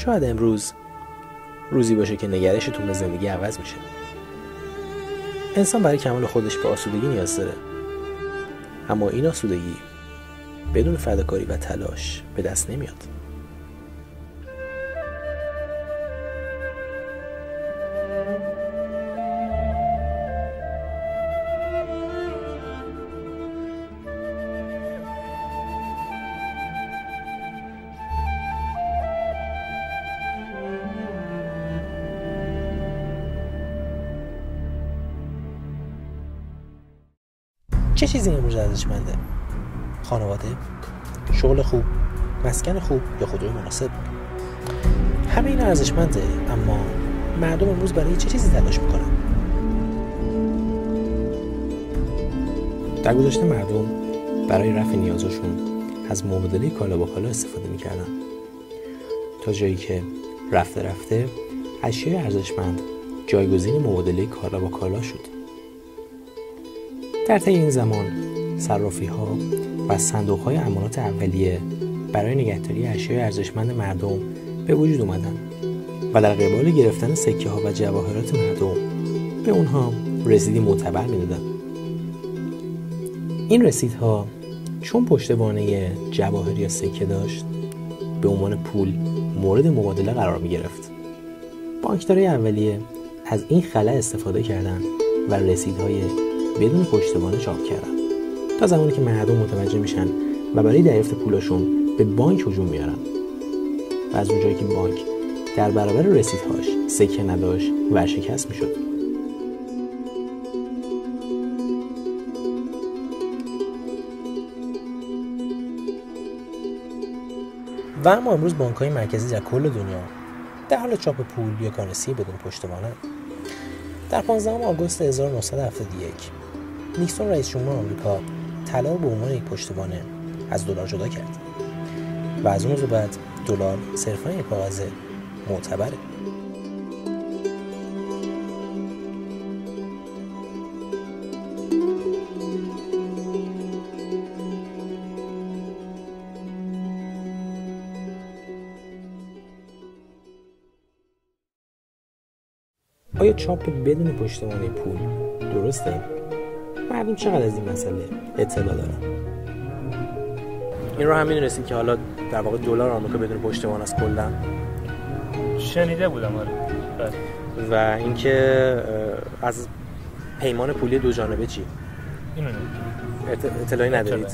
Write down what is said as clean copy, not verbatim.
شاید امروز روزی باشه که نگرشتون به زندگی عوض میشه. انسان برای کمال خودش به آسودگی نیاز داره، اما این آسودگی بدون فداکاری و تلاش به دست نمیاد. چه چیزی امروز ارزشمنده؟ خانواده، شغل خوب، مسکن خوب یا خودروی مناسب؟ همه این ارزشمنده، اما مردم امروز برای چه چیزی تلاش میکنن؟ در گذشته مردم برای رفع نیازشون از مبادله کالا با کالا استفاده میکردن، تا جایی که رفته رفته اشیای ارزشمند جایگزین مبادله کالا با کالا شد. در طی این زمان صرافی‌ها و صندوق‌های امانات اولیه برای نگهداری اشیای ارزشمند مردم به وجود اومدن و در قبال گرفتن سکه‌ها و جواهرات مردم به اونها رسیدی معتبر میدادن. این رسیدها چون پشتوانه جواهر یا سکه داشت، به عنوان پول مورد مبادله قرار می‌گرفت. بانکدارای اولیه از این خلأ استفاده کردند و رسیدهای بدون پشتوانه چاپ کردن، تا زمانی که مردم متوجه میشن و برای دریافت پولاشون به بانک هجوم میارن و از اونجایی که بانک در برابر رسیدهاش سکه نداشت ورشکست میشد. و اما امروز بانک‌های مرکزی در کل دنیا در حال چاپ پول یا کارنسی بدون پشتوانه. در 15 آگوست 1971 نیکسون رئیس جمهور آمریکا طلا به عنوان یک پشتوانه از دلار جدا کرد و از اون روز بعد دلار صرفاً یک کاغذ معتبره. آیا چاپ بدون پشتوانه پول درسته؟ مردم چقدر از این مسئله اطلاع دارن؟ این رو هم می‌دونستید که حالا در واقع دلار آمریکا بدون پشتوانه است کلا؟ شنیده بودم آره. و اینکه از پیمان پولی دو جانبه چی؟ اینو اطلاعی ندارید؟